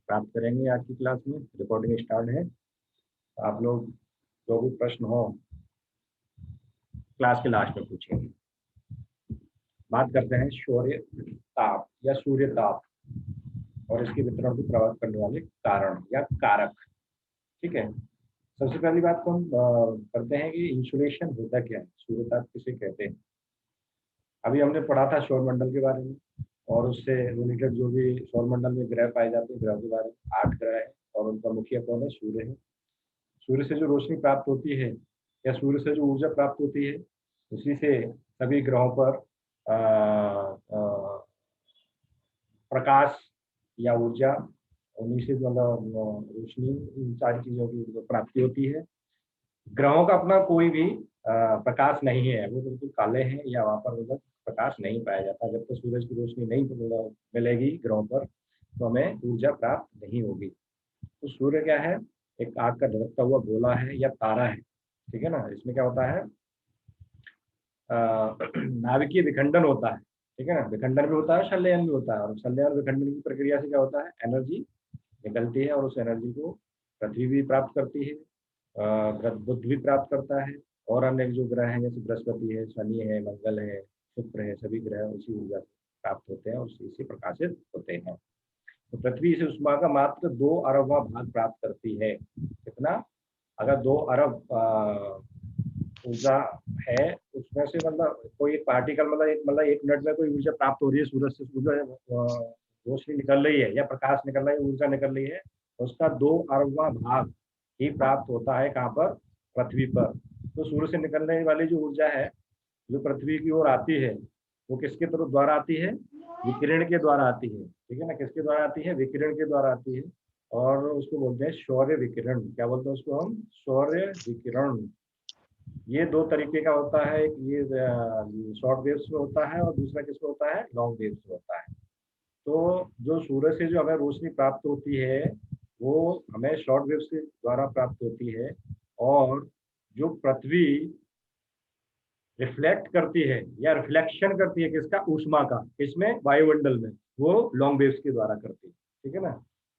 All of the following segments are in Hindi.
प्राप्त करेंगे आज की क्लास में। रिकॉर्डिंग स्टार्ट है। आप लोग जो भी प्रश्न हो क्लास के लास्ट में पूछेंगे। बात करते हैं सूर्य ताप या सूर्य ताप और इसके वितरण को प्रभावित करने वाले कारण या कारक। ठीक है, सबसे पहली बात तो हम करते हैं कि इंसुलेशन होता क्या है, सूर्य ताप किसे कहते हैं। अभी हमने पढ़ा था सौरमंडल के बारे में और उससे रिलेटेड जो भी सौरमंडल में ग्रह पाए जाते हैं, ग्रहों के बारे में 8 ग्रह है और उनका मुखिया कौन है, सूर्य है। सूर्य से जो रोशनी प्राप्त होती है या सूर्य से जो ऊर्जा प्राप्त होती है, उसी से सभी ग्रहों पर प्रकाश या ऊर्जा, उन्हीं से मतलब रोशनी, इन सारी चीजों की प्राप्ति होती है। ग्रहों का अपना कोई भी प्रकाश नहीं है, वो बिल्कुल काले हैं या वहाँ पर मतलब प्रकाश नहीं पाया जाता। जब तक सूरज की रोशनी नहीं मिलेगी ग्रहों पर तो हमें ऊर्जा प्राप्त नहीं होगी। तो सूर्य क्या है, एक आग का धड़कता हुआ गोला है या तारा है। ठीक है ना, इसमें क्या होता है, नाभिकीय विखंडन होता है। ठीक है ना, विखंडन भी होता है, संलयन भी होता है। और संलयन और विखंडन की प्रक्रिया से क्या होता है, एनर्जी निकलती है और उस एनर्जी को पृथ्वी भी प्राप्त करती है, बुध भी प्राप्त करता है और अन्य जो ग्रह हैं जैसे बृहस्पति है, शनि है, मंगल है, शुक्र है, सभी ग्रह उसी ऊर्जा से प्राप्त होते हैं और उसी से प्रकाशित होते हैं। तो पृथ्वी इस उष्मा का मात्र 2 अरबवां भाग प्राप्त करती है। कितना, अगर 2 अरब ऊर्जा है उसमें से मतलब कोई एक पार्टिकल मतलब 1 मिनट में कोई ऊर्जा प्राप्त हो रही है सूरज से, रोशनी निकल रही है या प्रकाश निकल रहा है, ऊर्जा निकल रही है, उसका 2 अरबवां भाग ही प्राप्त होता है कहाँ पर, पृथ्वी पर। तो सूर्य से निकलने वाली जो ऊर्जा है जो पृथ्वी की ओर आती है वो किसके तरफ द्वारा आती है, विकिरण के द्वारा आती है। ठीक है ना, किसके द्वारा आती है, विकिरण के द्वारा आती है और उसको बोलते हैं सौर्य विकिरण। क्या बोलते हैं उसको हम, सौर्य विकिरण। ये 2 तरीके का होता है, एक ये शॉर्ट वेव्स में होता है और दूसरा किसमें होता है, लॉन्ग वेव्स में होता है। तो जो सूरज से जो हमें रोशनी प्राप्त होती है वो हमें शॉर्ट वेव्स के द्वारा प्राप्त होती है और जो पृथ्वी रिफ्लेक्ट करती है या रिफ्लेक्शन करती है किसका, ऊष्मा का, इसमें वायुमंडल में, वो लॉन्ग वेव्स के द्वारा करती है। ठीक है ना,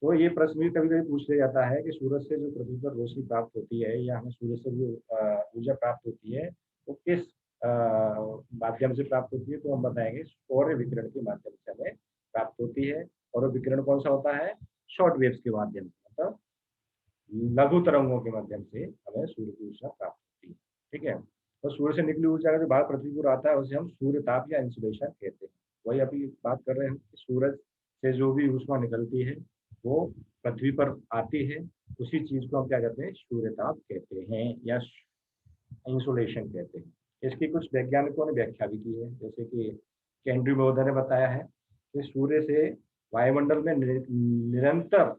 तो ये प्रश्न भी कभी कभी पूछ लिया जाता है कि सूरज से जो पृथ्वी पर रोशनी प्राप्त होती है या हमें सूरज से जो ऊर्जा प्राप्त होती है वो किस माध्यम से प्राप्त होती है। तो हम बताएंगे सौर्य विकिरण के माध्यम से हमें प्राप्त होती है। और वो विकिरण कौन सा होता है, शॉर्ट वेव्स के माध्यम से, मतलब लघु तरंगों के माध्यम से हमें सूर्य की ऊर्जा प्राप्त होती है। ठीक है, तो सूर्य से निकली ऊर्जा का जो भाग पृथ्वी को आता है उसे हम सूर्य ताप या इंसुलेशन कहते हैं। वही अभी बात कर रहे हैं कि सूरज से जो भी ऊष्मा निकलती है वो पृथ्वी पर आती है, उसी चीज को हम क्या कहते हैं, सूर्य ताप कहते हैं या इंसुलेशन कहते हैं। इसकी कुछ वैज्ञानिकों ने व्याख्या भी की है, जैसे कि केंद्रीय महोदय ने बताया है कि सूर्य से वायुमंडल में निरंतर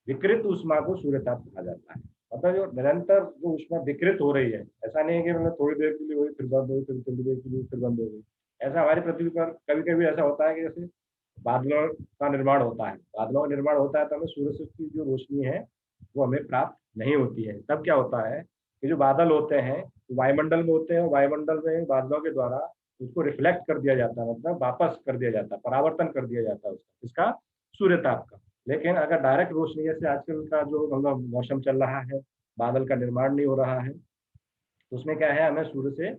विकृत ऊष्मा को सूर्यताप कहा जाता है। मतलब जो निरंतर जो ऊष्मा विकृत हो रही है, ऐसा नहीं है कि मतलब थोड़ी देर के लिए हुई फिर बंद हुई, फिर थोड़ी देर के लिए फिर बंद हो गई। ऐसा हमारी पृथ्वी पर कभी कभी ऐसा होता है कि जैसे बादलों का निर्माण होता है, बादलों का निर्माण होता है तो हमें सूर्य से की जो रोशनी है वो हमें प्राप्त नहीं होती है। तब क्या होता है कि जो बादल होते हैं वायुमंडल में होते हैं, वायुमंडल में बादलों के द्वारा उसको रिफ्लेक्ट कर दिया जाता है, मतलब वापस कर दिया जाता है, परावर्तन कर दिया जाता है उसका, इसका सूर्यताप का। लेकिन अगर डायरेक्ट रोशनी, जैसे आजकल का जो मतलब मौसम चल रहा है, बादल का निर्माण नहीं हो रहा है, तो उसमें क्या है, हमें सूर्य से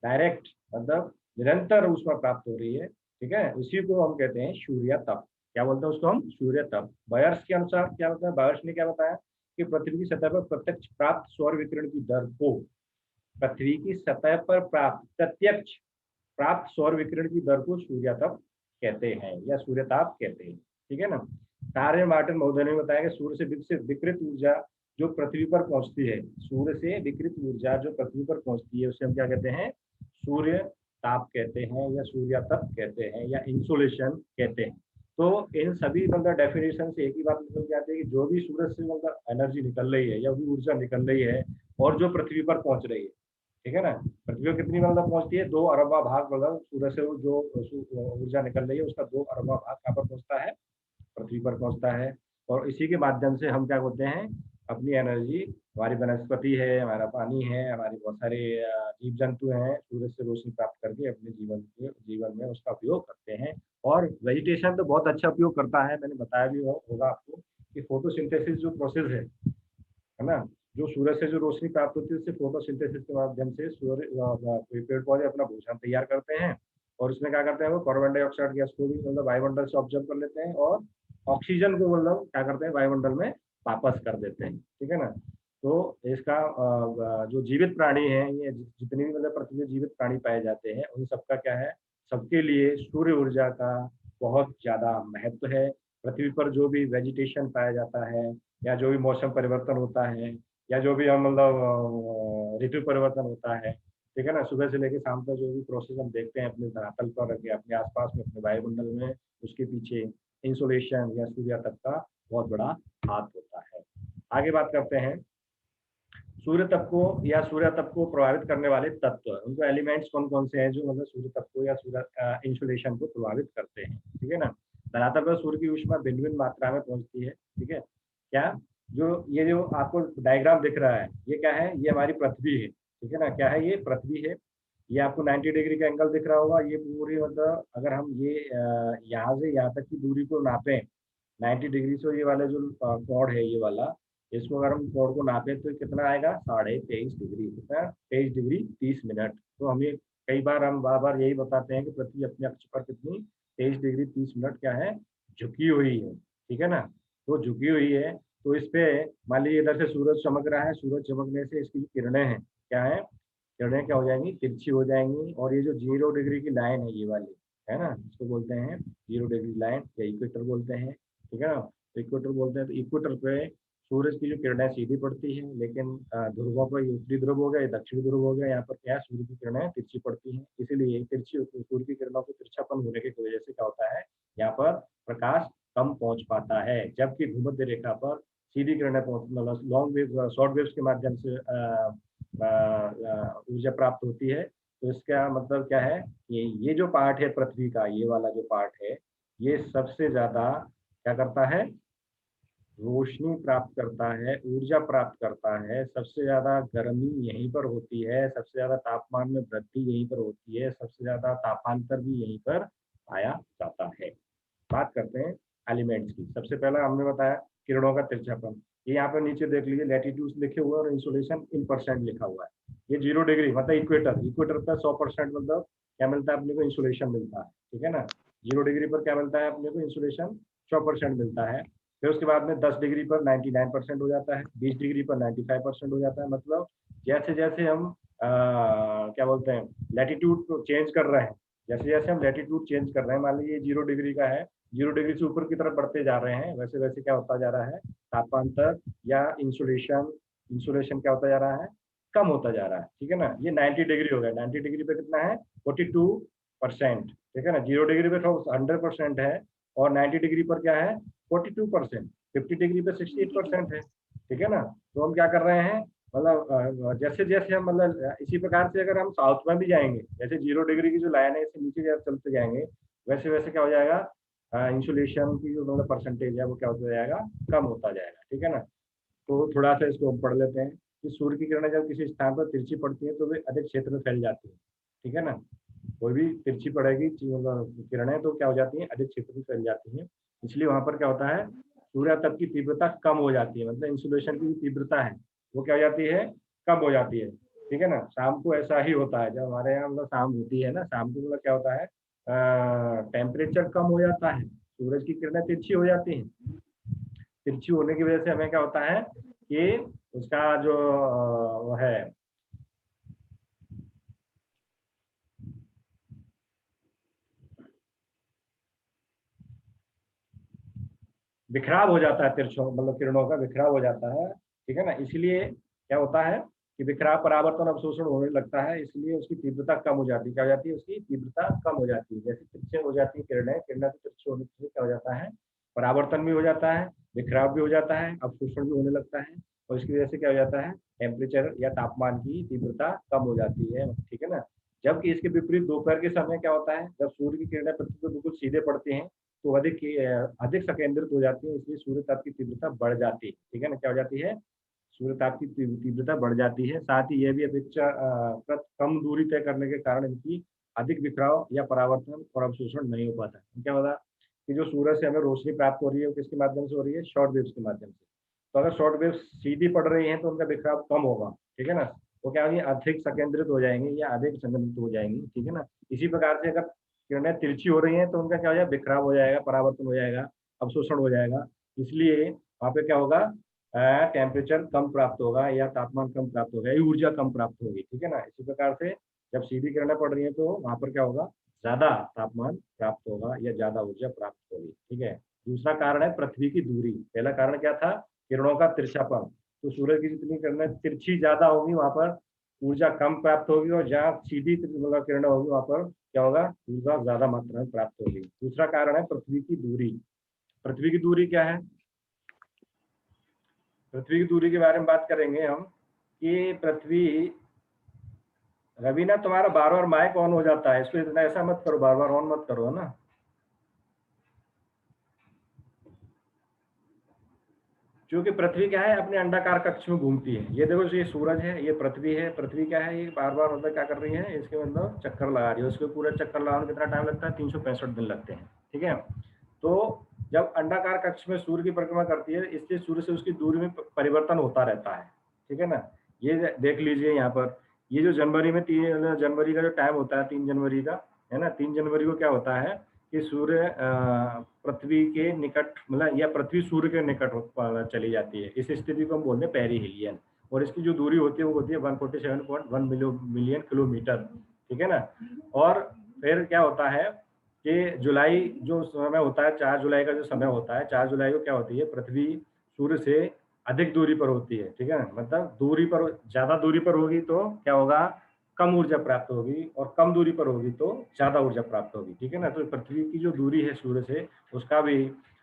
डायरेक्ट मतलब निरंतर ऊष्मा प्राप्त हो रही है। ठीक है, उसी को हम कहते हैं सूर्य तप। क्या बोलते हैं उसको हम, सूर्य तप। बायर्स के अनुसार क्या होता है, बायर्स ने क्या बताया कि पृथ्वी की सतह पर प्रत्यक्ष प्राप्त सौर विकिरण की दर को, पृथ्वी की सतह पर प्राप्त प्रत्यक्ष प्राप्त सौर विकिरण की दर को सूर्य तप कहते हैं या सूर्यताप कहते हैं। ठीक है ना, कार्य मार्टिन महोदय ने बताया कि सूर्य से विकसित विकृत ऊर्जा जो पृथ्वी पर पहुंचती है, सूर्य से विकृत ऊर्जा जो पृथ्वी पर पहुंचती है उसे हम क्या कहते हैं, सूर्य ताप कहते हैं या सूर्य तप कहते हैं या इंसोलेशन कहते हैं। तो इन सभी मतलब डेफिनेशन से एक ही बात निकल जाती है कि जो भी सूरज से मतलब एनर्जी निकल रही है या भी ऊर्जा निकल रही है और जो पृथ्वी पर पहुंच रही है, ठीक है ना, पृथ्वी को कितनी मतलब पहुंचती है, 2 अरबवां भाग, मतलब सूरज से जो ऊर्जा निकल रही है उसका 2 अरबवां भाग कहाँ पर पहुंचता है, पृथ्वी पर पहुंचता है। और इसी के माध्यम से हम क्या बोलते हैं, अपनी एनर्जी, हमारी वनस्पति है, हमारा पानी है, हमारे बहुत सारे जीव जंतु हैं, सूरज से रोशनी प्राप्त करके अपने जीवन में उसका उपयोग करते हैं। और वेजिटेशन तो बहुत अच्छा उपयोग करता है, मैंने बताया भी होगा आपको कि फोटोसिंथेसिस जो प्रोसेस है ना, जो सूरज से जो रोशनी प्राप्त होती है उससे फोटोसिंथेसिस के माध्यम से सूर्य कोई पेड़ पौधे अपना भोजन तैयार करते हैं, और उसमें क्या करते हैं वो कार्बन डाइऑक्साइड गैस को भी मतलब वायुमंडल से ऑब्जर्व कर लेते हैं, और ऑक्सीजन को मतलब क्या करते हैं वायुमंडल में वापस कर देते हैं, ठीक है ना। तो इसका जो जीवित प्राणी है, ये जितने भी मतलब पृथ्वी में जीवित प्राणी पाए जाते हैं उन सबका क्या है, सबके लिए सूर्य ऊर्जा का बहुत ज्यादा महत्व है। पृथ्वी पर जो भी वेजिटेशन पाया जाता है, या जो भी मौसम परिवर्तन होता है, या जो भी हम मतलब ऋतु परिवर्तन होता है, ठीक है ना, सुबह से लेकर शाम तक जो भी प्रोसेस हम देखते हैं अपने धरातल पर रखे अपने आसपास में अपने वायुमंडल में, उसके पीछे इंसुलेशन या सूर्य तप का बहुत बड़ा हाथ होता है। आगे बात करते हैं सूर्य तप को या सूर्य तप को प्रभावित करने वाले तत्व, उनको एलिमेंट्स कौन कौन से हैं जो मतलब सूर्य तप को या सूर्य इंसुलेशन को प्रभावित करते हैं, ठीक है ना। धरातल पर सूर्य की ऊष्मा भिन्न भिन्न मात्रा में पहुंचती है, ठीक है। क्या जो ये जो आपको डायग्राम दिख रहा है ये क्या है, ये हमारी पृथ्वी है, ठीक है ना। क्या है, ये पृथ्वी है। ये आपको 90 डिग्री का एंगल दिख रहा होगा, ये पूरी मतलब अगर हम ये यहाँ से यहाँ तक की दूरी को नापें 90 डिग्री से, ये वाला जो कोण है ये वाला, इसको अगर हम कोण को नापे तो कितना आएगा 23.5 डिग्री, कितना 23 डिग्री 30 मिनट। तो हमें कई बार हम बार बार यही बताते हैं कि पृथ्वी अपने अक्ष पर कितनी 23 डिग्री 30 मिनट क्या है, झुकी हुई है, ठीक है ना। तो झुकी हुई है, तो इस पे मान लीजिए इधर से सूरज चमक रहा है, सूरज चमकने से इसकी जो किरणें हैं क्या है, किरणें क्या हो जाएंगी, तिरछी हो जाएंगी, और ये जो 0 डिग्री की लाइन है ये वाली, है ना, इसको बोलते हैं 0 डिग्री लाइन या इक्वेटर बोलते हैं, ठीक है ना। तो इक्वेटर बोलते हैं, तो इक्वेटर पे सूरज की जो किरणें सीधी पड़ती हैं, लेकिन ध्रुवों पर ये उत्तरी ध्रुव हो गया, ये दक्षिणी ध्रुव हो गया, यहाँ पर क्या है सूर्य की किरणें तिरछी पड़ती हैं, इसीलिए तिरछी सूर्य की किरणों को तिरछापन होने की वजह से क्या होता है, यहाँ पर प्रकाश कम पहुंच पाता है, जबकि भूमध्य रेखा पर सीधी किरणें पहुंच मतलब लॉन्ग वेव शॉर्ट वेव्स के माध्यम से ऊर्जा प्राप्त होती है। तो इसका मतलब क्या है कि ये जो पार्ट है पृथ्वी का, ये वाला जो पार्ट है, ये सबसे ज्यादा क्या करता है, रोशनी प्राप्त करता है, ऊर्जा प्राप्त करता है, सबसे ज्यादा गर्मी यहीं पर होती है, सबसे ज्यादा तापमान में वृद्धि यहीं पर होती है, सबसे ज्यादा तापांतर भी यहीं पर पाया जाता है। बात करते हैं एलिमेंट्स की। सबसे पहला हमने बताया किरणों का तिरछापन, ये यहाँ पर नीचे देख लीजिए लैटिट्यूड लिखे हुए और इंसुलेशन इन परसेंट लिखा हुआ है। ये 0 डिग्री मतलब इक्वेटर, इक्वेटर पर 100% मतलब क्या मिलता है अपने को, इंसुलेशन मिलता है, ठीक है ना। 0 डिग्री पर क्या मिलता है अपने को, इंसुलेशन 100% मिलता है। फिर उसके बाद में 10 डिग्री पर 99% हो जाता है, 20 डिग्री पर 95% हो जाता है। मतलब जैसे जैसे हम क्या बोलते हैं लैटिट्यूड को चेंज कर रहे हैं, जैसे जैसे हम लैटिट्यूड चेंज कर रहे हैं, मान लीजिए 0 डिग्री का है, 0 डिग्री से ऊपर की तरफ बढ़ते जा रहे हैं, वैसे वैसे क्या होता जा रहा है, तापांतर या इंसुलेशन, इंसुलेशन क्या होता जा रहा है, कम होता जा रहा है, ठीक है ना। ये 90 डिग्री हो गया, 90 डिग्री पे कितना है 42%, ठीक है ना। 0 डिग्री पे तो 100% है, और 90 डिग्री पर क्या है 42%, 50 डिग्री पे 68% है, ठीक है ना। तो हम क्या कर रहे हैं, मतलब जैसे जैसे हम मतलब इसी प्रकार से अगर हम साउथ में भी जाएंगे, जैसे 0 डिग्री की जो लाइन है इससे नीचे जैसे चलते जाएंगे, वैसे वैसे क्या हो जाएगा, इंसुलेशन की जो मतलब परसेंटेज है वो क्या होता जाएगा, कम होता जाएगा, ठीक है ना। तो थोड़ा सा इसको हम पढ़ लेते हैं कि सूर्य की किरणें जब किसी स्थान पर तिरछी पड़ती है तो वे अधिक क्षेत्र में फैल जाती है, ठीक है ना। कोई भी तिरछी पड़ेगी मतलब किरणें तो क्या हो जाती है, अधिक क्षेत्र में फैल जाती है, इसलिए वहां पर क्या होता है, सूर्य तप की तीव्रता कम हो जाती है, मतलब इंसुलेशन की तीव्रता है वो क्या हो जाती है, कम हो जाती है, ठीक है ना। शाम को ऐसा ही होता है, जब हमारे यहाँ मतलब शाम होती है ना, शाम को मतलब क्या होता है, टेम्परेचर कम हो जाता है, सूरज की किरणें तिरछी हो जाती हैं, तिरछी होने की वजह से हमें क्या होता है कि उसका जो वो है बिखराव हो जाता है, तिरछों मतलब किरणों का बिखराव हो जाता है, ठीक है ना। इसलिए क्या होता है कि बिखराव परावर्तन अवशोषण होने लगता है, इसलिए उसकी तीव्रता कम हो जाती है, क्या हो जाती है, उसकी तीव्रता कम हो जाती है, जैसे तिरछे हो जाती है किरणें, किरणें तो तिरछे होने से क्या हो जाता है, परावर्तन भी हो जाता है, बिखराव भी हो जाता है, अवशोषण भी होने लगता है, और इसकी वजह से क्या हो जाता है, टेम्परेचर या तापमान की तीव्रता कम हो जाती है, ठीक है ना। जबकि इसके विपरीत दोपहर के समय क्या होता है, जब सूर्य की किरणें पृथ्वी पर बिल्कुल सीधे पड़ती हैं तो अधिक अधिक संकेंद्रित हो जाती है, इसलिए सूर्य ताप की तीव्रता बढ़ जाती है, ठीक है ना। क्या हो जाती है, सूर्य ताप की तीव्रता बढ़ जाती है, साथ ही यह भी अपेक्षा कम दूरी तय करने के कारण इनकी अधिक बिखराव या परावर्तन और अवशोषण नहीं हो पाता है। क्या होता कि जो सूरज से हमें रोशनी प्राप्त हो रही है वो किसके माध्यम से हो रही है, शॉर्ट वेव्स के माध्यम से। तो अगर शॉर्ट वेव सीधी पड़ रही है तो उनका बिखराव कम होगा, ठीक है ना, वो क्या होगी, अधिक संकेंद्रित हो जाएंगे या अधिक संकेंद्रित हो जाएंगी, ठीक है ना। इसी प्रकार से अगर किरणें तिरछी हो रही हैं तो उनका क्या हो जाएगा, बिखराव हो जाएगा, परावर्तन हो जाएगा, अवशोषण हो जाएगा। इसलिए वहां पे क्या होगा, टेम्परेचर कम प्राप्त होगा या तापमान कम प्राप्त होगा या ऊर्जा कम प्राप्त होगी, ठीक है ना। इसी प्रकार से जब सीधी किरणें पड़ रही है तो वहां पर क्या होगा, ज्यादा तापमान प्राप्त होगा या ज्यादा ऊर्जा प्राप्त होगी, ठीक है। दूसरा कारण है पृथ्वी की दूरी। पहला कारण क्या था, किरणों का तिरछापन। तो सूरज की जितनी किरणें तिरछी ज्यादा होगी वहां पर ऊर्जा कम प्राप्त होगी, और जहाँ सीधी मतलब किरणें होगी वहां पर क्या होगा, ऊर्जा ज्यादा मात्रा में प्राप्त होगी। दूसरा कारण है पृथ्वी की दूरी। पृथ्वी की दूरी क्या है, पृथ्वी की दूरी के बारे में बात करेंगे हम कि पृथ्वी, रवीना तुम्हारा बार बार माइक ऑन हो जाता है, इसको इतना ऐसा मत करो, बार बार ऑन मत करो, है ना। क्योंकि पृथ्वी क्या है, अपने अंडाकार कक्ष में घूमती है। ये देखो, ये सूरज है, ये पृथ्वी है, पृथ्वी क्या है, ये बार बार मतलब क्या कर रही है, इसके मतलब चक्कर लगा रही है। उसके पूरे चक्कर लगाने में कितना टाइम लगता है, 365 दिन लगते हैं, ठीक है। तो जब अंडाकार कक्ष में सूर्य की परिक्रमा करती है, इसलिए सूर्य से उसकी दूरी में परिवर्तन होता रहता है, ठीक है ना। ये देख लीजिए यहाँ पर, ये जो जनवरी में 3 जनवरी का जो टाइम होता है, 3 जनवरी का, है ना, 3 जनवरी को क्या होता है कि सूर्य पृथ्वी के निकट, मतलब या पृथ्वी सूर्य के निकट चली जाती है। इस स्थिति को हम बोलते हैं पेरीहिलियन, और इसकी जो दूरी होती है वो होती है 147.1 मिलियन किलोमीटर, ठीक है ना। और फिर क्या होता है कि जुलाई जो समय होता है, 4 जुलाई का जो समय होता है, 4 जुलाई को क्या होती है, पृथ्वी सूर्य से अधिक दूरी पर होती है, ठीक है। मतलब दूरी पर, ज्यादा दूरी पर होगी तो क्या होगा, कम ऊर्जा प्राप्त होगी, और कम दूरी पर होगी तो ज्यादा ऊर्जा प्राप्त होगी, ठीक है ना। तो पृथ्वी की जो दूरी है सूर्य से, उसका भी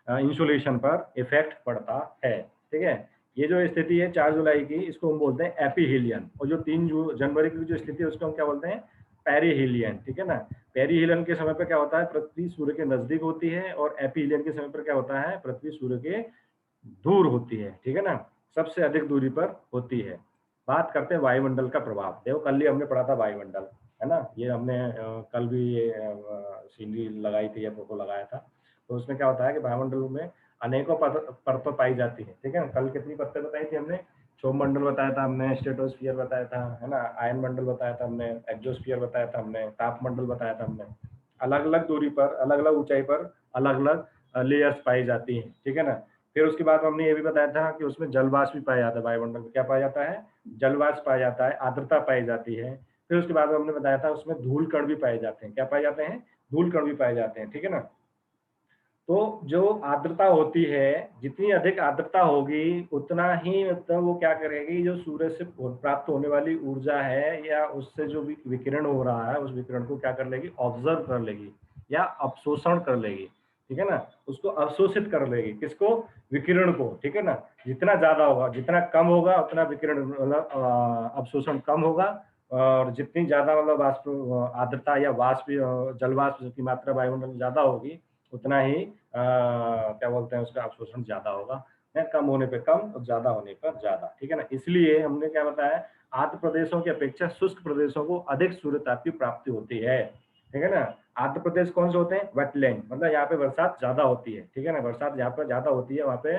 इंसुलेशन पर इफेक्ट पड़ता है, ठीक है। ये जो स्थिति है 4 जुलाई की, इसको हम बोलते हैं एपीहीलियन। और जो 3 जनवरी की जो स्थिति है उसको हम क्या बोलते हैं, पेरीहीलियन, ठीक है ना। पेरीहीलियन के समय पर क्या होता है, पृथ्वी सूर्य के नजदीक होती है, और एपीहीलियन के समय पर क्या होता है, पृथ्वी सूर्य के दूर होती है, ठीक है ना, सबसे अधिक दूरी पर होती है। बात करते हैं वायुमंडल का प्रभाव। देखो कल ही हमने पढ़ा था वायुमंडल, है ना, ये हमने कल भी ये सीनरी लगाई थी या फोटो लगाया था। तो उसमें क्या होता है कि वायुमंडल में अनेकों परतें पाई जाती है, ठीक है ना। कल कितनी परतें बताई थी हमने, क्षोभ मंडल बताया था हमने, स्ट्रेटोस्फियर बताया था, है ना, आयन मंडल बताया था हमने, एक्सोस्फियर बताया था हमने, ताप मंडल बताया था हमने। अलग अलग दूरी पर, अलग अलग ऊंचाई पर अलग अलग लेयर्स पाई जाती हैं, ठीक है ना। फिर उसके बाद हमने ये भी बताया था कि उसमें जलवाष्प भी पाया जाता है, वायुमंडल में क्या पाया जाता है, जलवाष्प पाया जाता है, आर्द्रता पाई जाती है। फिर उसके बाद हमने बताया था उसमें धूल कण भी पाए जाते हैं। क्या पाए जाते हैं, धूल कण भी पाए जाते हैं, ठीक है ना। तो जो आर्द्रता होती है, जितनी अधिक आर्द्रता होगी उतना ही मतलब वो क्या करेगी, जो सूर्य से प्राप्त होने वाली ऊर्जा है या उससे जो भी विकिरण हो रहा है, उस विकिरण को क्या कर लेगी, ऑब्जर्व कर लेगी या अवशोषण कर लेगी, ठीक है ना। उसको अवशोषित कर लेगी, किसको, विकिरण को, ठीक है ना। जितना ज्यादा होगा, जितना कम होगा उतना विकिरण मतलब अवशोषण कम होगा। और जितनी ज्यादा मतलब वाष्प आर्द्रता या वाष्प जलवाष्प की मात्रा वायुमंडल में ज्यादा होगी, उतना ही क्या बोलते हैं, उसका अवशोषण ज्यादा होगा, है, कम होने पे कम और ज्यादा होने पर ज्यादा, ठीक है ना। इसलिए हमने क्या बताया, आर्द्र प्रदेशों की अपेक्षा शुष्क प्रदेशों को अधिक सूर्यताप की प्राप्ति होती है, ठीक है ना। आर्द्र प्रदेश कौन से होते हैं, वेटलैंड, मतलब यहाँ पे बरसात ज्यादा होती है, ठीक है ना। बरसात जहाँ पर ज्यादा होती है वहाँ पे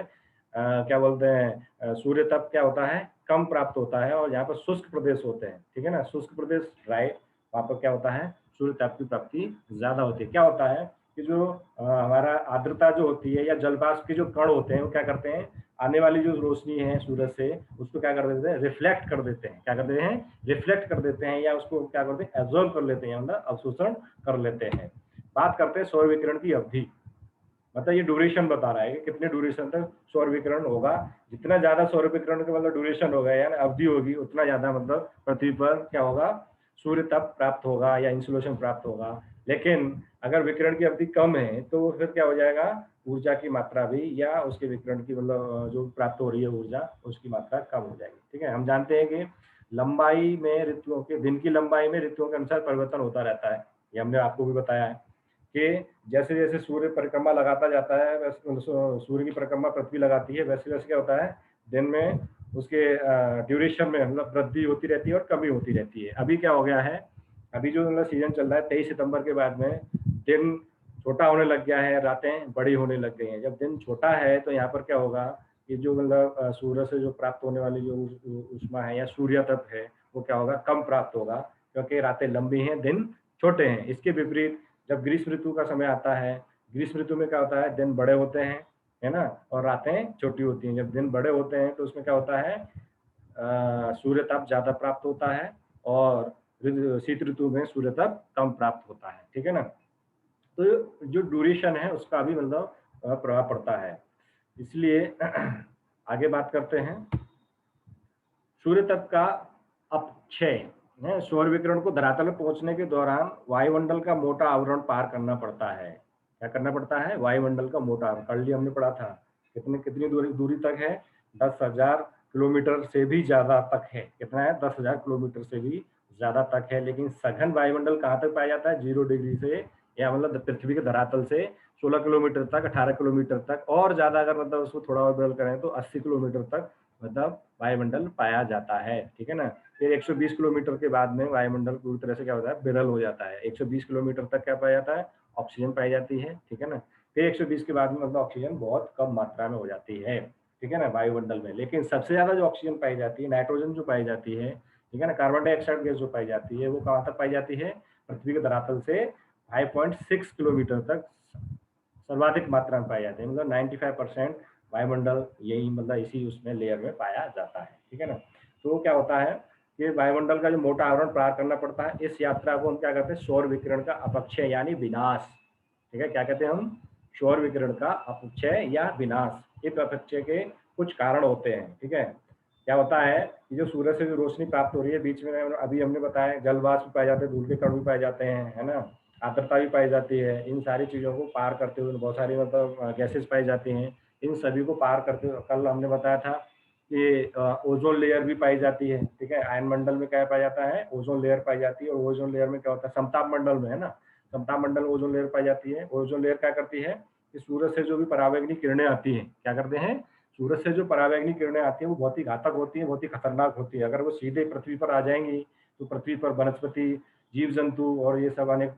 क्या बोलते हैं, सूर्य ताप क्या होता है, कम प्राप्त होता है। और यहाँ पर शुष्क प्रदेश होते हैं, ठीक है ना, शुष्क प्रदेश ड्राई, वहाँ पर क्या होता है, सूर्य ताप की प्राप्ति ज्यादा होती है। क्या होता है कि जो हमारा आर्द्रता जो होती है या जलवाष्प के जो कण होते हैं वो क्या करते हैं, आने वाली जो रोशनी है सूरज से, उसको क्या कर देते हैं, रिफ्लेक्ट कर देते हैं। क्या कर देते हैं, रिफ्लेक्ट कर देते हैं, या उसको क्या करते हैं, एब्जॉर्ब कर लेते हैं, मतलब अवशोषण कर लेते हैं। बात करते हैं सौर विकिरण की अवधि। मतलब ये ड्यूरेशन बता रहा है कि कितने ड्यूरेशन तक सौर विकिरण होगा। जितना ज्यादा सौर विकिरण का मतलब ड्यूरेशन होगा या अवधि होगी, उतना ज्यादा मतलब पृथ्वी पर क्या होगा, सूर्य तप प्राप्त होगा या इंसुलेशन प्राप्त होगा। लेकिन अगर विकिरण की अवधि कम है तो फिर क्या हो जाएगा, ऊर्जा की मात्रा भी या उसके विकिरण की मतलब जो प्राप्त हो रही है ऊर्जा, उसकी मात्रा कम हो जाएगी, ठीक है। हम जानते हैं कि लंबाई में ऋतुओं के, दिन की लंबाई में ऋतुओं के अनुसार परिवर्तन होता रहता है। ये हमने आपको भी बताया है कि जैसे जैसे सूर्य परिक्रमा लगाता जाता है, वैसे सूर्य की परिक्रमा पृथ्वी लगाती है, वैसे वैसे क्या होता है, दिन में उसके ड्यूरेशन में मतलब वृद्धि होती रहती है और कमी होती रहती है। अभी क्या हो गया है, अभी जो मतलब सीजन चल रहा है 23 सितंबर के बाद में दिन छोटा होने लग गया है, रातें बड़ी होने लग गई हैं। जब दिन छोटा है तो यहाँ पर क्या होगा कि जो मतलब सूर्य से जो प्राप्त होने वाली जो ऊष्मा है या सूर्य तप है वो क्या होगा, कम प्राप्त होगा, क्योंकि रातें लंबी हैं, दिन छोटे हैं। इसके विपरीत जब ग्रीष्म ऋतु का समय आता है, ग्रीष्म ऋतु में क्या होता है, दिन बड़े होते हैं, है ना, और रातें छोटी होती हैं। जब दिन बड़े होते हैं तो उसमें क्या होता है, सूर्य ताप ज्यादा प्राप्त होता है, और शीत ऋतु में सूर्य ताप कम प्राप्त होता है, ठीक है ना। तो जो ड्यूरेशन है उसका भी मतलब प्रभाव पड़ता है। इसलिए आगे बात करते हैं, सूर्य तप का अपक्षय है। सौर विकिरण को धरातल पर पहुंचने के दौरान वायुमंडल का मोटा आवरण पार करना पड़ता है। क्या करना पड़ता है, वायुमंडल का मोटा आवरण, कल हमने पढ़ा था कितनी दूरी तक है, 10,000 किलोमीटर से भी ज्यादा तक है। कितना है, 10,000 किलोमीटर से भी ज्यादा तक है। लेकिन सघन वायुमंडल कहाँ तक पाया जाता है, 0 डिग्री से, या मतलब पृथ्वी के धरातल से 16 किलोमीटर तक, 18 किलोमीटर तक, और ज्यादा अगर मतलब उसको थोड़ा और बदल करें तो 80 किलोमीटर तक मतलब वायुमंडल पाया जाता है, ठीक है ना। फिर 120 किलोमीटर के बाद में वायुमंडल पूरी तरह से क्या होता है, विरल हो जाता है। 120 किलोमीटर तक क्या पाया जाता है, ऑक्सीजन पाई जाती है, ठीक है ना। फिर 120 के बाद में मतलब ऑक्सीजन बहुत कम मात्रा में हो जाती है, ठीक है ना, वायुमंडल में। लेकिन सबसे ज्यादा जो ऑक्सीजन पाई जाती है, नाइट्रोजन जो पाई जाती है, ठीक है ना, कार्बन डाइऑक्साइड गैस जो पाई जाती है, वो कहाँ तक पाई जाती है, पृथ्वी के धरातल से 5.6 किलोमीटर तक सर्वाधिक मात्रा में पाई जाती है। मतलब 95% वायुमंडल यही मतलब इसी उसमें लेयर में पाया जाता है, ठीक है ना। तो क्या होता है कि वायुमंडल का जो मोटा आवरण पार करना पड़ता है, इस यात्रा को हम क्या कहते हैं, सौर विकिरण का अपक्षय यानी विनाश, ठीक है। क्या कहते हैं हम, सौर विकिरण का अपक्षय या विनाश। इस अपक्षय के कुछ कारण होते हैं, ठीक है। क्या होता है कि जो सूरज से जो रोशनी प्राप्त हो रही है, बीच में अभी हमने बताया जल वाष्प पाए जाते हैं, धूल के कण भी पाए जाते हैं, है ना, आर्द्रता भी पाई जाती है। इन सारी चीज़ों को पार करते हुए बहुत सारी मतलब गैसेस पाई जाती हैं। इन सभी को पार करते हुए कल हमने बताया था कि ओजोन लेयर भी पाई जाती है, ठीक है। आयन मंडल में क्या पाया जाता है, ओजोन लेयर पाई जाती है। और ओजोन लेयर में क्या होता है, समताप मंडल में, है ना, समताप मंडल में ओजोन लेयर पाई जाती है। ओजोन लेयर क्या करती है कि सूरज से जो भी पराबैंगनी किरणें आती हैं, क्या करते हैं, सूरज से जो पराबैंगनी किरणें आती हैं वो बहुत ही घातक होती हैं, बहुत ही खतरनाक होती है। अगर वो सीधे पृथ्वी पर आ जाएंगी तो पृथ्वी पर वनस्पति, जीव जंतु और ये सब अनेक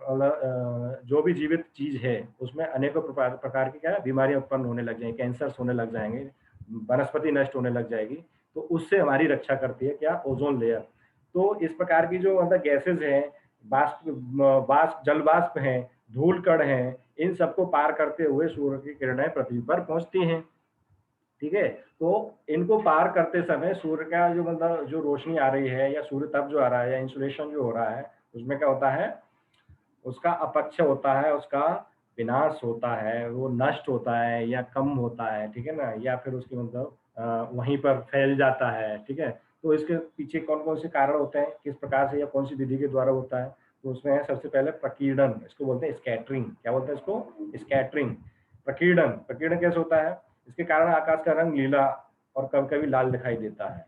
जो भी जीवित चीज है उसमें अनेकों प्रकार की क्या बीमारियां उत्पन्न होने लग जाएंगी, कैंसर्स होने लग जाएंगे, वनस्पति नष्ट होने लग जाएगी। तो उससे हमारी रक्षा करती है क्या, ओजोन लेयर। तो इस प्रकार की जो मतलब गैसेज हैं, बाष्प जल बाष्प हैं, धूल कण हैं, इन सबको पार करते हुए सूर्य की किरणें पृथ्वी पर पहुंचती हैं, ठीक है। तो इनको पार करते समय सूर्य का जो मतलब जो रोशनी आ रही है या सूर्य तप जो आ रहा है या इंसुलेशन जो हो रहा है, उसमें क्या होता है, उसका अपक्ष होता है, उसका विनाश होता है, वो नष्ट होता है या कम होता है, ठीक है ना, या फिर उसकी मतलब वहीं पर फैल जाता है, ठीक है। तो इसके पीछे कौन कौन से कारण होते हैं, किस प्रकार से या कौन सी विधि के द्वारा होता है, तो उसमें है सबसे पहले प्रकीर्णन, इसको बोलते हैं स्कैटरिंग। क्या बोलते हैं इसको, स्कैटरिंग। प्रकीर्णन, प्रकीर्णन कैसे होता है, इसके कारण आकाश का रंग नीला और कभी कभी लाल दिखाई देता है।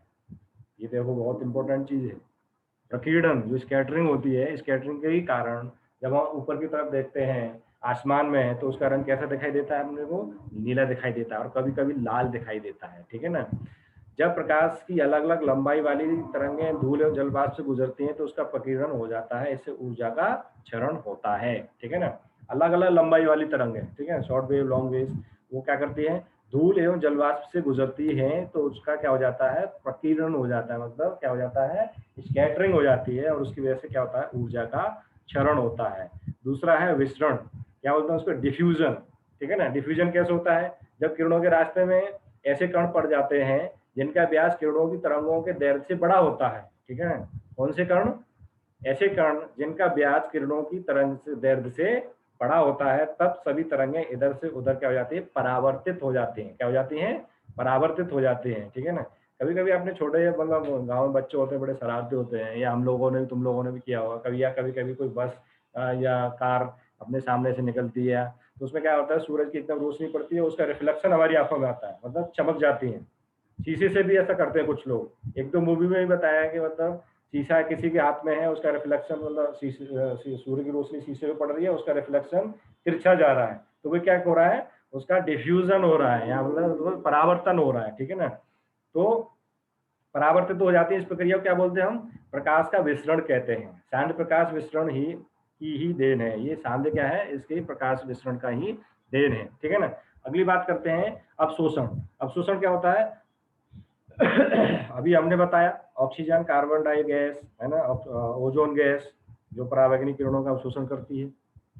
ये देखो बहुत इंपॉर्टेंट चीज है। प्रकीर्णन जो स्कैटरिंग होती है, स्कैटरिंग के ही कारण जब हम ऊपर की तरफ देखते हैं, आसमान में है, तो उसका रंग कैसा दिखाई देता है अपने को, नीला दिखाई देता है और कभी कभी लाल दिखाई देता है, ठीक है ना। जब प्रकाश की अलग अलग लंबाई वाली तरंगें धूल एवं जलवाष्प से गुजरती हैं तो उसका प्रकीर्णन हो जाता है, इससे ऊर्जा का क्षरण होता है, ठीक है ना। अलग अलग लंबाई वाली तरंगें, ठीक है, शॉर्ट वेव, लॉन्ग वेव, वो क्या करती है, धूल एवं जलवाष्प से गुजरती है तो उसका क्या हो जाता है, प्रकीर्णन हो जाता है, मतलब क्या हो जाता है, स्कैटरिंग हो जाती है, और उसकी वजह से क्या होता है, ऊर्जा का क्षरण होता है। दूसरा है विसरण, क्या बोलते हैं उसको, डिफ्यूजन, ठीक है ना। डिफ्यूजन कैसे होता है, जब किरणों के रास्ते में ऐसे कण पड़ जाते हैं जिनका व्यास किरणों की तरंगों के दैर्घ्य से बड़ा होता है, ठीक है। कौन से कण, ऐसे कण जिनका व्यास किरणों की तरंग से दैर्घ्य से बड़ा होता है, तब सभी तरंगें इधर से उधर क्या हो जाती है, परावर्तित हो जाती हैं। क्या हो जाती हैं, परावर्तित हो जाती हैं, ठीक है ना। कभी कभी आपने छोटे मतलब गाँव में बच्चे होते हैं, बड़े शरारती होते हैं, या हम लोगों ने भी, तुम लोगों ने भी किया होगा कभी, या कभी कभी कोई बस या कार अपने सामने से निकलती है, तो उसमें क्या होता है, सूरज की एकदम रोशनी पड़ती है, उसका रिफ्लेक्शन हमारी आंखों में आता है, मतलब चमक जाती है। शीशे से भी ऐसा करते हैं कुछ लोग, एक दो मूवी में भी बताया कि मतलब शीशा किसी के हाथ में है, उसका रिफ्लेक्शन मतलब सूर्य की रोशनी शीशे पे पड़ रही है, उसका रिफ्लेक्शन तिरछा जा रहा है, तो वो क्या हो रहा है, उसका डिफ्यूजन हो रहा है, या मतलब परावर्तन हो रहा है, ठीक है ना। तो परावर्तित हो जाती है, इस प्रक्रिया को क्या बोलते हैं हम, प्रकाश का विसरण कहते हैं। शांत प्रकाश विसरण ही की ही देन है। ये सांद्र क्या है, इसके प्रकाश विसरण का ही देन है, ठीक है ना। अगली बात करते हैं अवशोषण। अवशोषण क्या होता है? अभी हमने बताया ऑक्सीजन, कार्बन डाई गैस है ना, ओजोन गैस जो परावैंगनिक किरणों का अवशोषण करती है,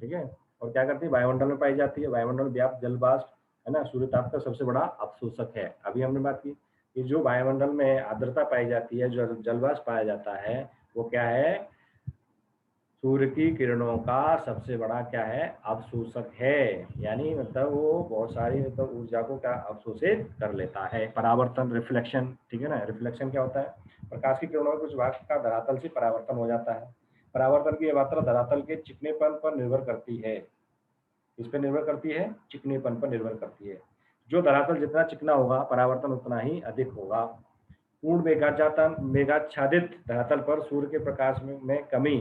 ठीक है। और क्या करती है, वायुमंडल में पाई जाती है। वायुमंडल व्याप्त जल वाष्प है ना, सूर्य ताप का सबसे बड़ा अवशोषक है। अभी हमने बात की कि जो वायुमंडल में आर्द्रता पाई जाती है, जो जल वाष्प पाया जाता है, वो क्या है, सूर्य की किरणों का सबसे बड़ा क्या है, अवशोषक है। यानी मतलब वो बहुत सारी मतलब ऊर्जा को क्या अवशोषित कर लेता है। परावर्तन, रिफ्लेक्शन, ठीक है ना। रिफ्लेक्शन क्या होता है, प्रकाश की किरणों में कुछ भाग का धरातल से परावर्तन हो जाता है। परावर्तन की मात्रा धरातल के चिकनेपन पर निर्भर करती है। इस पर निर्भर करती है, चिकनेपन पर निर्भर करती है। जो धरातल जितना चिकना होगा, परावर्तन उतना ही अधिक होगा। पूर्ण मेघाच्छादित धरातल पर सूर्य के प्रकाश में कमी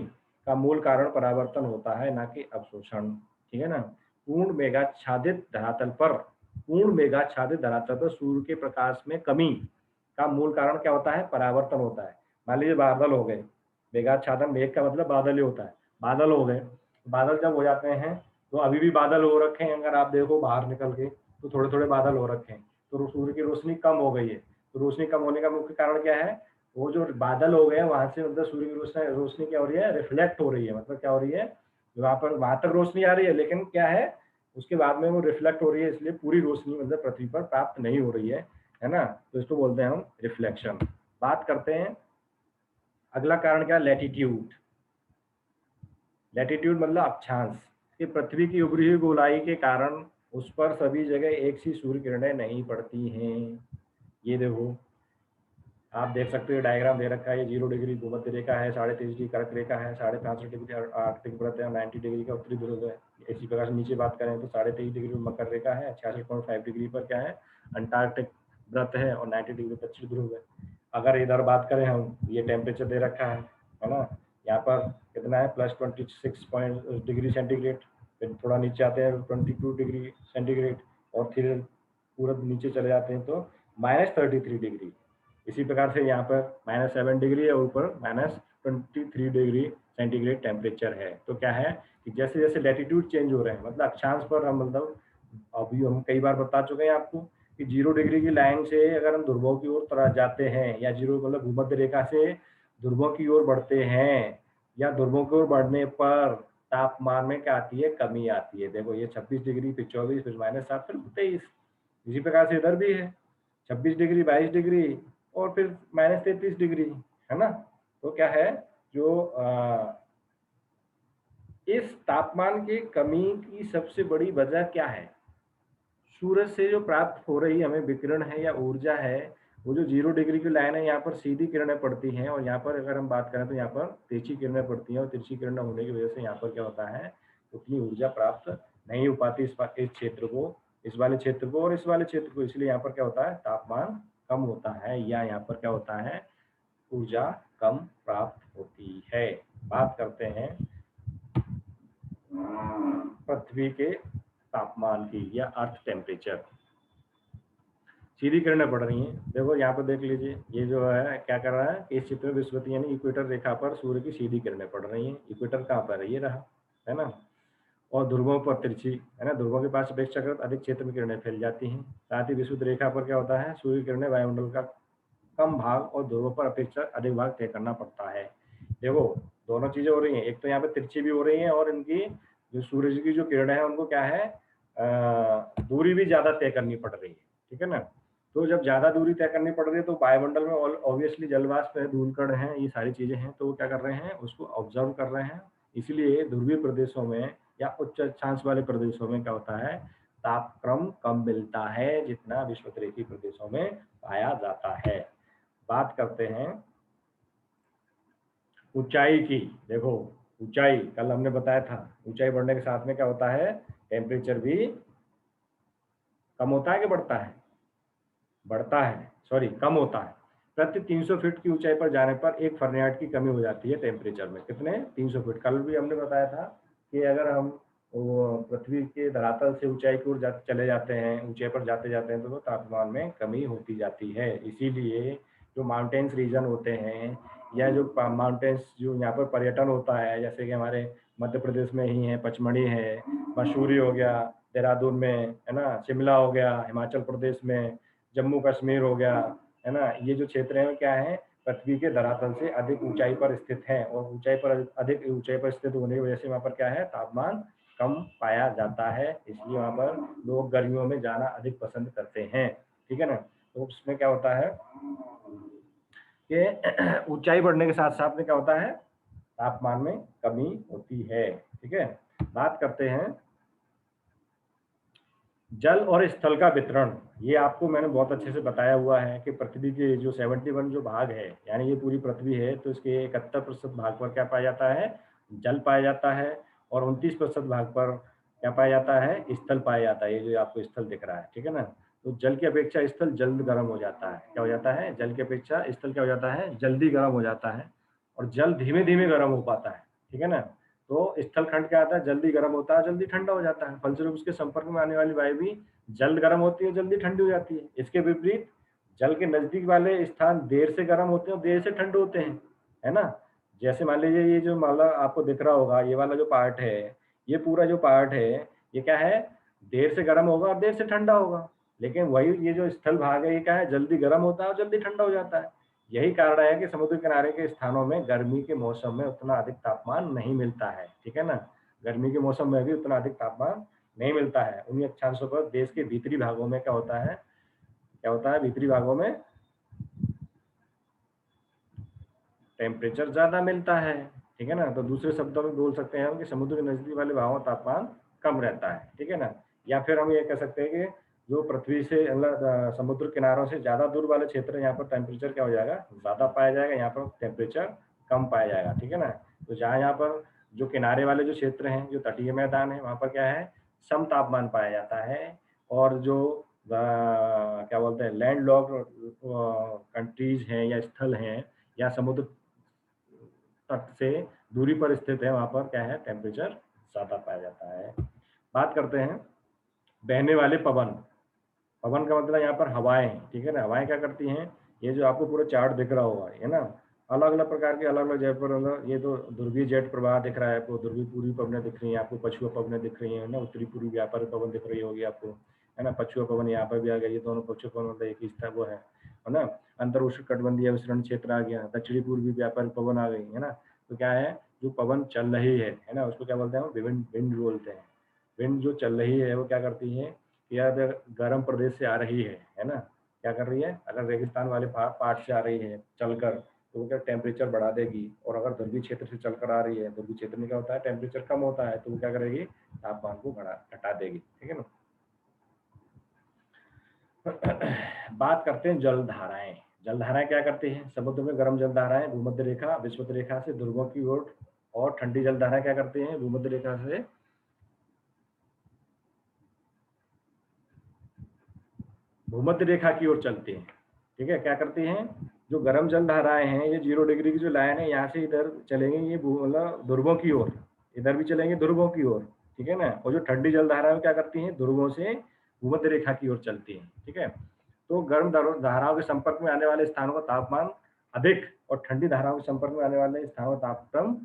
का मूल कारण परावर्तन होता है, ना कि अवशोषण, ठीक है ना। पूर्ण मेघाच्छादित धरातल पर पूर्ण मेघाच्छादित धरातल पर सूर्य के प्रकाश में कमी का मूल कारण क्या होता है, परावर्तन होता है। मान लीजिए बादल हो गए, मेघाच्छादन, मेघ का मतलब बादल ही होता है। बादल हो गए, बादल जब हो जाते हैं तो अभी भी बादल हो रखे हैं, अगर आप देखो बाहर निकल के तो थोड़े थोड़े बादल हो रखे हैं, तो सूर्य की रोशनी कम हो गई है। तो रोशनी कम होने का मुख्य कारण क्या है, वो जो बादल हो गए वहां से मतलब सूर्य की रोशनी रोशनी क्या हो रही है, रिफ्लेक्ट हो रही है। मतलब क्या हो रही है, वहां पर वहां तक रोशनी आ रही है, लेकिन क्या है, उसके बाद में वो रिफ्लेक्ट हो रही है, इसलिए पूरी रोशनी मतलब पृथ्वी पर प्राप्त नहीं हो रही है ना। तो इसको बोलते हैं हम रिफ्लेक्शन। बात करते हैं अगला कारण क्या, लैटिट्यूड। लैटिट्यूड मतलब अक्षांश, कि पृथ्वी की उभरी हुई गोलाई के कारण उस पर सभी जगह एक सी सूर्य किरणें नहीं पड़ती हैं। ये देखो, आप देख सकते हो डायग्राम दे रखा है, ये 0 डिग्री भूमध्य रेखा है, 23.5 डिग्री कर्क रेखा है, 65.5 डिग्री आर्कटिक व्रत है, 90 डिग्री का उत्तरी ध्रुव है। इसी प्रकार से नीचे बात करें तो 23.5 डिग्री मकर रेखा है, 66.5 डिग्री पर क्या है, अंटार्कटिक व्रत है, और 90 डिग्री दक्षिण ध्रुव है। अगर इधर बात करें हम, ये टेम्परेचर दे रखा है ना, यहाँ पर कितना है, +26 डिग्री सेंटीग्रेड। फिर थोड़ा नीचे आते हैं 22 डिग्री सेंटीग्रेड, और फिर पूरा नीचे चले जाते हैं तो -33 डिग्री। इसी प्रकार से यहाँ पर -7 डिग्री है, ऊपर -23 डिग्री सेंटीग्रेड टेम्परेचर है। तो क्या है कि जैसे जैसे लैटिट्यूड चेंज हो रहे हैं, मतलब अक्षांश पर हम मतलब अभी हम कई बार बता चुके हैं आपको कि 0 डिग्री की लाइन से अगर हम ध्रुवों की ओर तरफ जाते हैं, या 0 मतलब भूमध्य रेखा से ध्रुवों की ओर बढ़ते हैं, या ध्रुवों की ओर बढ़ने पर तापमान में क्या आती है, कमी आती है। देखो ये 26 डिग्री, फिर 24, फिर -7, फिर 23। इसी प्रकार से इधर भी है 26 डिग्री, 22 डिग्री, और फिर -33 डिग्री, है ना। तो क्या है, जो इस तापमान की कमी की सबसे बड़ी वजह क्या है, सूरज से जो प्राप्त हो रही हमें विकिरण है या ऊर्जा है, वो जो 0 डिग्री की लाइन है, यहाँ पर सीधी किरणें पड़ती हैं, और यहाँ पर अगर हम बात करें तो यहाँ पर तिरछी किरणें पड़ती हैं, और तिरछी किरणें होने की वजह से यहाँ पर क्या होता है, उतनी ऊर्जा प्राप्त नहीं हो पाती इस क्षेत्र को, इस वाले क्षेत्र को और इस वाले क्षेत्र को। इसलिए यहाँ पर क्या होता है, तापमान कम होता है, या यहाँ पर क्या होता है, ऊर्जा कम प्राप्त होती है। बात करते हैं पृथ्वी के तापमान की, या अर्थ टेम्परेचर। सीधी किरणें पड़ रही हैं, देखो यहाँ पर देख लीजिए, ये जो है क्या कर रहा है, इस चित्र में विषुवतीय यानी इक्वेटर रेखा पर सूर्य की सीधी किरणें पड़ रही हैं। इक्वेटर कहाँ पर है, ये रहा, है ना। और ध्रुवों पर तिरछी, है ना, ध्रुवों के पास अपेक्षाकृत अधिक क्षेत्र में किरणें फैल जाती हैं। साथ ही विषुवत रेखा पर क्या होता है, सूर्य किरणें वायुमंडल का कम भाग और ध्रुवों पर अपेक्षा अधिक भाग तय करना पड़ता है। देखो दोनों चीजें हो रही हैं, एक तो यहाँ पे तिरछी भी हो रही है, और इनकी जो सूरज की जो किरणें हैं उनको क्या है, दूरी भी ज्यादा तय करनी पड़ रही है, ठीक है ना। तो जब ज्यादा दूरी तय करनी पड़ रही है तो वायुमंडल में ऑब्वियसली जल वाष्प है, धूल कण है, ये सारी चीजें हैं, तो वो क्या कर रहे हैं, उसको ऑब्जर्व कर रहे हैं। इसलिए ध्रुवीय प्रदेशों में या उच्च अक्षांश वाले प्रदेशों में क्या होता है, तापक्रम कम मिलता है, जितना विषुवतरेखी प्रदेशों में पाया जाता है। बात करते हैं ऊंचाई की। देखो ऊंचाई, कल हमने बताया था, ऊंचाई बढ़ने के साथ में क्या होता है, टेम्परेचर भी कम होता है कि बढ़ता है, बढ़ता है, सॉरी कम होता है। प्रति 300 फीट की ऊंचाई पर जाने पर 1 फ़ारेनहाइट की कमी हो जाती है टेम्परेचर में। कितने, 300 फीट। कल भी हमने बताया था कि अगर हम पृथ्वी के धरातल से ऊंचाई की ओर चले जाते हैं, ऊंचाई पर जाते जाते हैं, तो तापमान में कमी होती जाती है। इसीलिए जो माउंटेन्स रीजन होते हैं, या जो माउंटेन्स जो यहाँ पर पर्यटन होता है, जैसे कि हमारे मध्य प्रदेश में ही है, पचमढ़ी है, मसूरी हो गया देहरादून में, है ना, शिमला हो गया हिमाचल प्रदेश में, जम्मू कश्मीर हो गया, है ना। ये जो क्षेत्र है क्या है, पृथ्वी के धरातल से अधिक ऊंचाई पर स्थित है, और ऊंचाई पर अधिक ऊंचाई पर स्थित होने की वजह से वहाँ पर क्या है, तापमान कम पाया जाता है, इसलिए वहाँ पर लोग गर्मियों में जाना अधिक पसंद करते हैं। ठीक है ना। तो उसमें क्या होता है कि ऊंचाई बढ़ने के साथ साथ में क्या होता है, तापमान में कमी होती है। ठीक है। बात करते हैं जल और स्थल का वितरण। ये आपको मैंने बहुत अच्छे से बताया हुआ है कि पृथ्वी के जो 71 जो भाग है, यानी ये पूरी पृथ्वी है, तो इसके 71% भाग पर क्या पाया जाता है, जल पाया जाता है, और 29% भाग पर क्या पाया जाता है, स्थल पाया जाता है। ये जो आपको स्थल दिख रहा है, ठीक है ना। तो जल की अपेक्षा स्थल जल्द गर्म हो जाता है। क्या हो जाता है, जल की अपेक्षा स्थल क्या हो जाता है, जल्दी गर्म हो जाता है, और जल धीमे धीमे गर्म हो पाता है। ठीक है ना। तो स्थल खंड क्या आता है, जल्दी गर्म होता है, जल्दी ठंडा हो जाता है। फलस्वरूप उसके संपर्क में आने वाली वायु भी जल्द गर्म होती है, जल्दी ठंडी हो जाती है। इसके विपरीत जल के नजदीक वाले स्थान देर से गर्म होते हैं और देर से ठंडे होते हैं, है ना। जैसे मान लीजिए ये जो माला आपको दिख रहा होगा, ये वाला जो पार्ट है, ये पूरा जो पार्ट है, ये क्या है, देर से गर्म होगा और देर से ठंडा होगा। लेकिन वही ये जो स्थल भाग है, ये क्या है, जल्दी गर्म होता है और जल्दी ठंडा हो जाता है। यही कारण है कि समुद्र किनारे के स्थानों में गर्मी के मौसम में उतना अधिक तापमान नहीं मिलता है। ठीक है ना। गर्मी के मौसम में भी उतना अधिक तापमान नहीं मिलता है। उन्हीं अक्षांशों पर देश के भीतरी भागों में क्या होता है, क्या होता है, भीतरी भागों में टेम्परेचर ज्यादा मिलता है। ठीक है ना। तो दूसरे शब्दों में बोल सकते हैं हम कि समुद्र के नजदीक वाले भागों में तापमान कम रहता है। ठीक है ना। या फिर हम ये कह सकते हैं कि जो पृथ्वी से मतलब समुद्र किनारों से ज्यादा दूर वाले क्षेत्र, यहाँ पर टेम्परेचर क्या हो जाएगा, ज्यादा पाया जाएगा, यहाँ पर टेम्परेचर कम पाया जाएगा। ठीक है ना। तो जहाँ यहाँ पर जो किनारे वाले जो क्षेत्र हैं, जो तटीय मैदान है, वहाँ पर क्या है, सम तापमान पाया जाता है। और जो क्या बोलते हैं लैंड लॉक कंट्रीज हैं या स्थल हैं या समुद्र तट से दूरी पर स्थित है, वहां पर क्या है, टेम्परेचर ज्यादा पाया जाता है। बात करते हैं बहने वाले पवन। पवन का मतलब यहाँ पर हवाएं। ठीक है ना। हवाएं क्या करती हैं, ये जो आपको पूरा चार्ट दिख रहा होगा, है ना, अलग अलग प्रकार के अलग अलग जगह पर ये तो ध्रुवीय जेट प्रवाह दिख रहा है आपको, ध्रुवीय पूर्वी पवनें दिख रही हैं आपको, पछुआ पवनें दिख रही है ना, उत्तरी पूर्वी व्यापारिक पवन दिख रही होगी आपको, है ना। पछुआ पवन यहाँ पर भी आ गया, ये दोनों पछुआ पवन मतलब एक ही वो है ना। अंतर उष्ण कटिबंधीय विसरण क्षेत्र आ गया, दक्षिणी पूर्वी व्यापारिक पवन आ गई, है ना। तो क्या है, जो पवन चल रही है ना, उसको क्या बोलते हैं, विंड विंड बोलते हैं। विंड जो चल रही है वो क्या करती है कि अगर गर्म प्रदेश से आ रही है ना, क्या कर रही है, अगर रेगिस्तान वाले पार्ट से आ रही है चलकर, तो वो क्या टेम्परेचर बढ़ा देगी। और अगर ध्रुवीय क्षेत्र से चलकर आ रही है, ध्रुवीय क्षेत्र में क्या होता है, टेम्परेचर कम होता है, तो वो क्या करेगी, तापमान को घटा देगी। ठीक है ना। बात करते हैं जलधाराएं। जलधाराएं क्या करती हैं, समुद्र में गर्म जलधाराएं भूमध्य रेखा विषुवत रेखा से ध्रुवों की ओर, और ठंडी जलधाराएं क्या करती हैं, भूमध्य रेखा से भूमध्य रेखा की ओर चलती हैं। ठीक है। क्या करती हैं, जो गर्म जल धाराएं हैं, ये 0 डिग्री की जो लाइन है, यहाँ से इधर चलेंगे, ये मतलब ध्रुवों की ओर, इधर भी चलेंगे ध्रुवों की ओर। ठीक है ना। और जो ठंडी जल धाराएं क्या करती हैं, ध्रुवों से भूमध्य रेखा की ओर चलती हैं। ठीक है। तो गर्म धाराओं के संपर्क में आने वाले स्थानों का तापमान अधिक, और ठंडी धाराओं के संपर्क में आने वाले स्थानों का तापमान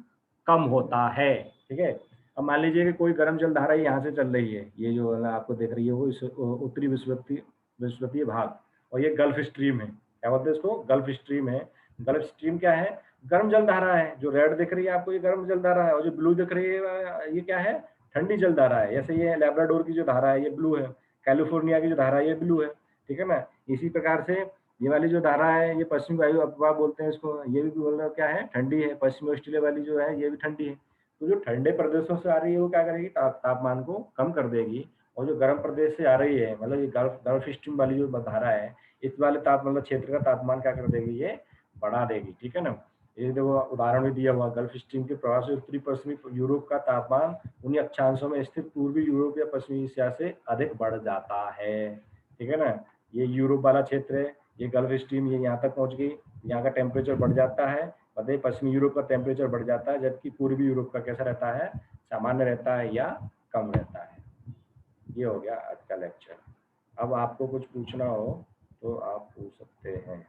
कम होता है। ठीक है। अब मान लीजिए कि कोई गर्म जल धारा यहाँ से चल रही है, ये जो आपको देख रही है वो उत्तरी विषुवतीय भाग, और ये गल्फ स्ट्रीम है। क्या बोलते हैं इसको, गल्फ स्ट्रीम है। गल्फ स्ट्रीम क्या है, गर्म जल धारा है। जो रेड दिख रही है आपको, ये गर्म जल धारा है, और जो ब्लू दिख रही है ये क्या है, ठंडी जल धारा है। जैसे ये लेब्राडोर की जो धारा है ये ब्लू है, कैलिफोर्निया की जो धारा है ये ब्लू है। ठीक है ना। इसी प्रकार से ये वाली जो धारा है, ये पश्चिमी वायु अपवाह बोलते हैं इसको, ये भी मतलब क्या है, ठंडी है। पश्चिमी ऑस्ट्रेलिया वाली जो है ये भी ठंडी है। तो जो ठंडे प्रदेशों से आ रही है वो क्या करेगी, तापमान को कम कर देगी। और जो गर्म प्रदेश से आ रही है, मतलब ये गल्फ गल्फ स्ट्रीम वाली जो धारा है, इस वाले मतलब क्षेत्र का तापमान क्या कर देगी, ये बढ़ा देगी। ठीक है ना। ये देखो उदाहरण भी दिया हुआ, गल्फ स्ट्रीम के प्रभाव से उत्तरी पश्चिमी यूरोप का तापमान उन्हीं अक्षांशों में स्थित पूर्वी यूरोप या पश्चिमी एशिया से अधिक बढ़ जाता है। ठीक है ना। ये यूरोप वाला क्षेत्र है, ये गल्फ स्ट्रीम ये यहाँ तक पहुंच गई, यहाँ का टेम्परेचर बढ़ जाता है, पश्चिमी यूरोप का टेम्परेचर बढ़ जाता है, जबकि पूर्वी यूरोप का कैसा रहता है, सामान्य रहता है या कम रहता है। ये हो गया आज का लेक्चर। अब आपको कुछ पूछना हो तो आप पूछ सकते हैं।